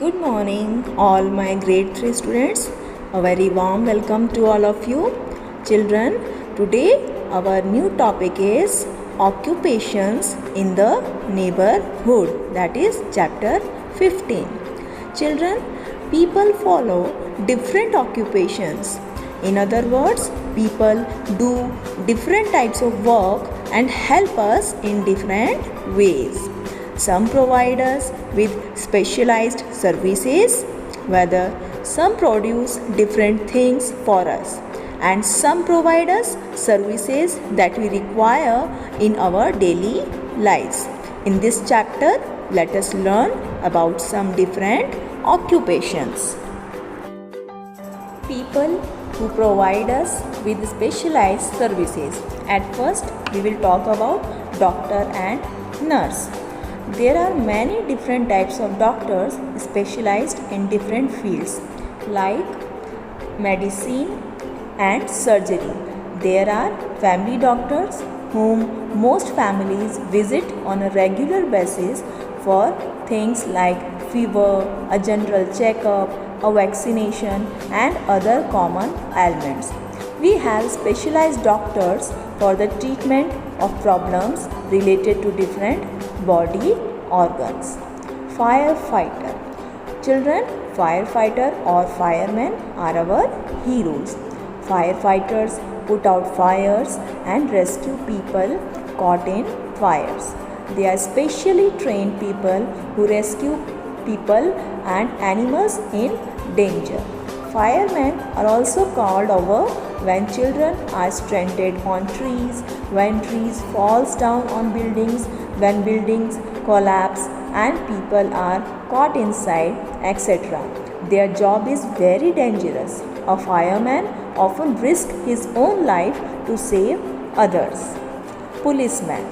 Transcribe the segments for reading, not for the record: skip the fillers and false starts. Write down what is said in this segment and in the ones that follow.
Good morning, all my grade 3 students. A very warm welcome to all of you. Children, today our new topic is occupations in the neighborhood. That is chapter 15. Children, people follow different occupations. In other words, people do different types of work and help us in different ways. Some provide us with specialized services, whether some produce different things for us, and some provide us services that we require in our daily lives. In this chapter, let us learn about some different occupations. People who provide us with specialized services. At first, we will talk about doctor and nurse. There are many different types of doctors specialized in different fields like medicine and surgery. There are family doctors whom most families visit on a regular basis for things like fever, a general checkup, a vaccination and other common ailments. We have specialized doctors for the treatment of problems related to different body organs. Firefighter. Children, firefighter or firemen are our heroes. Firefighters put out fires and rescue people caught in fires. They are specially trained people who rescue people and animals in danger. Firemen are also called over when children are stranded on trees, when trees falls down on buildings, when buildings collapse and people are caught inside, etc. Their job is very dangerous. A fireman often risks his own life to save others. Policeman.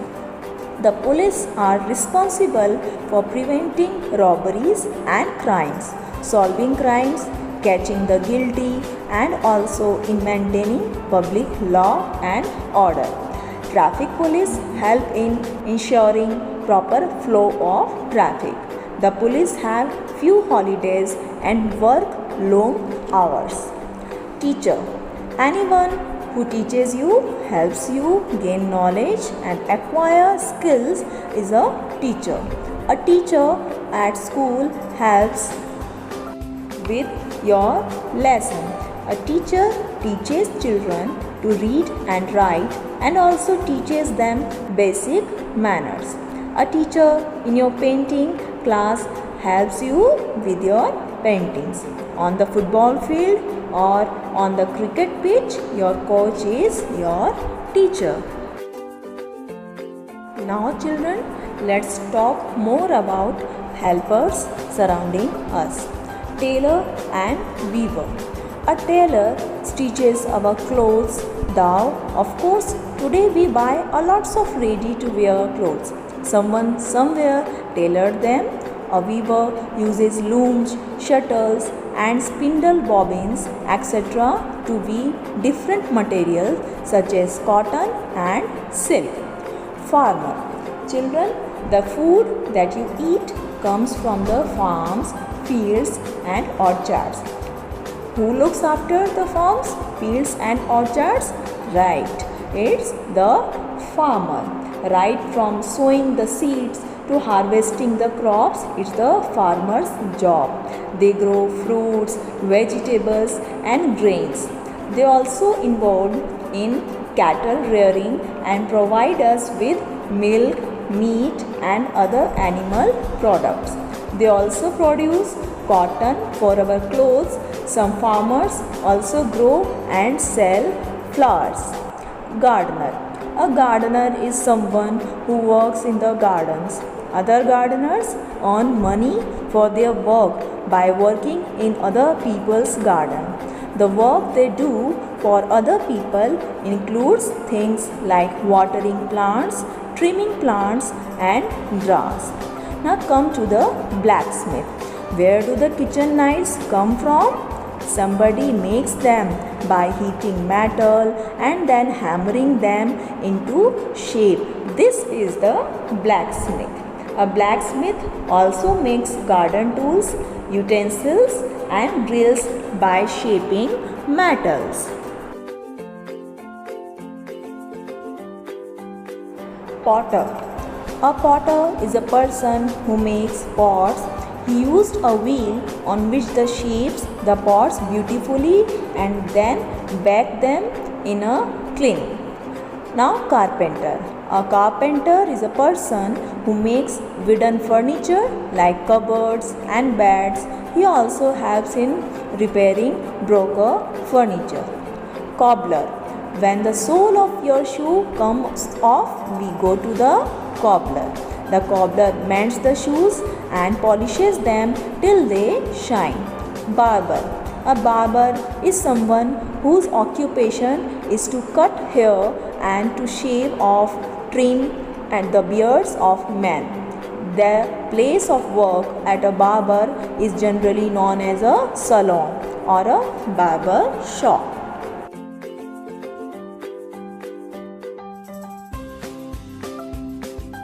The police are responsible for preventing robberies and crimes, solving crimes, catching the guilty and also in maintaining public law and order. Traffic police help in ensuring proper flow of traffic. The police have few holidays and work long hours. Teacher. Anyone who teaches you, helps you gain knowledge and acquire skills is a teacher. A teacher at school helps with your lesson. A teacher teaches children to read and write and also teaches them basic manners. A teacher in your painting class helps you with your paintings. On the football field or on the cricket pitch, your coach is your teacher. Now children, let's talk more about helpers surrounding us. Tailor and weaver. A tailor stitches our clothes. Thou, of course, today we buy a lots of ready-to-wear clothes. Someone somewhere tailored them. A weaver uses looms, shuttles and spindle bobbins, etc. to weave different materials such as cotton and silk. Farmer. Children, the food that you eat comes from the farms, fields and orchards. Who looks after the farms, fields and orchards? Right, it's the farmer. Right from sowing the seeds to harvesting the crops, it's the farmer's job. They grow fruits, vegetables and grains. They also involved in cattle rearing and provide us with milk, meat and other animal products. They also produce cotton for our clothes. Some farmers also grow and sell flowers. Gardener. A gardener is someone who works in the gardens. Other gardeners earn money for their work by working in other people's garden. The work they do for other people includes things like watering plants, trimming plants and grass. Now come to the blacksmith. Where do the kitchen knives come from? Somebody makes them by heating metal and then hammering them into shape. This is the blacksmith. A blacksmith also makes garden tools, utensils, and drills by shaping metals. Potter. A potter is a person who makes pots. He used a wheel on which the shapes the pots beautifully and then baked them in a kiln. Now carpenter. A carpenter is a person who makes wooden furniture like cupboards and beds. He also helps in repairing broken furniture. Cobbler. When the sole of your shoe comes off, we go to the cobbler. The cobbler mends the shoes and polishes them till they shine. Barber. A barber is someone whose occupation is to cut hair and to shave off, trim and the beards of men. The place of work at a barber is generally known as a salon or a barber shop.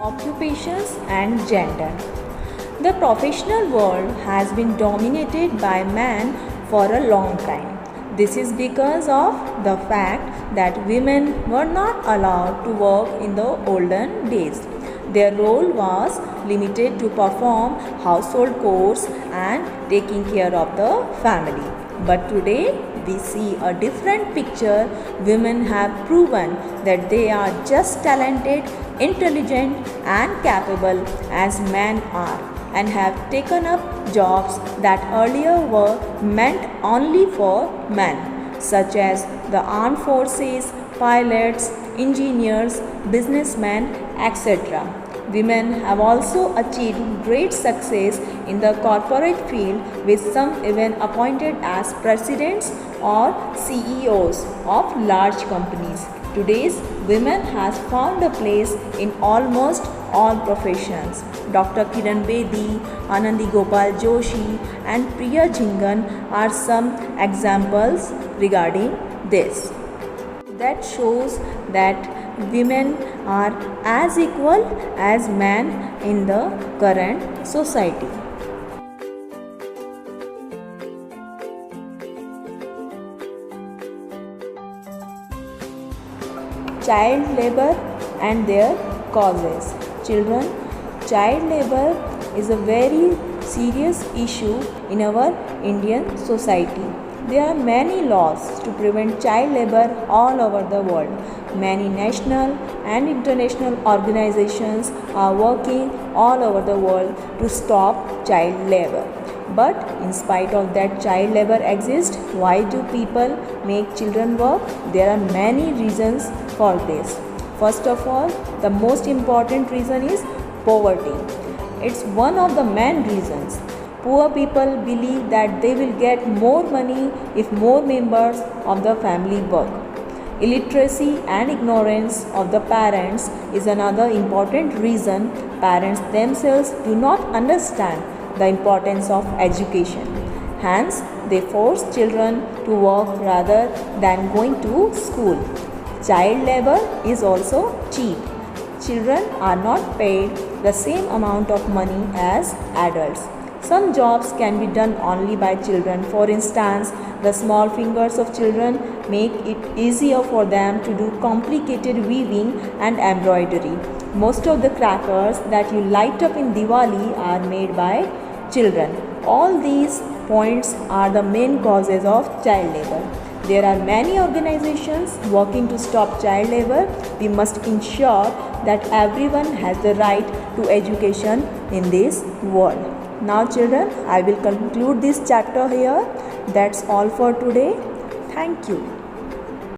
Occupations and gender. The professional world has been dominated by men for a long time. This is because of the fact that women were not allowed to work in the olden days. Their role was limited to perform household chores and taking care of the family. But today we see a different picture. Women have proven that they are just talented, intelligent and capable as men are, and have taken up jobs that earlier were meant only for men, such as the armed forces, pilots, engineers, businessmen, etc. Women have also achieved great success in the corporate field, with some even appointed as presidents or CEOs of large companies. Today's women has found a place in almost all professions. Dr. Kiran Bedi, Anandi Gopal Joshi and Priya Jhingan are some examples regarding this. That shows that women are as equal as men in the current society. Child labor and their causes. Children, child labor is a very serious issue in our Indian society. There are many laws to prevent child labor all over the world. Many national and international organizations are working all over the world to stop child labor. But in spite of that child labor exists, why do people make children work? There are many reasons for this. First of all, the most important reason is poverty. It's one of the main reasons. Poor people believe that they will get more money if more members of the family work. Illiteracy and ignorance of the parents is another important reason. Parents themselves do not understand the importance of education. Hence, they force children to work rather than going to school. Child labor is also cheap. Children are not paid the same amount of money as adults. Some jobs can be done only by children. For instance, the small fingers of children make it easier for them to do complicated weaving and embroidery. Most of the crackers that you light up in Diwali are made by children. All these points are the main causes of child labor. There are many organizations working to stop child labor. We must ensure that everyone has the right to education in this world. Now children, I will conclude this chapter here. That's all for today. Thank you.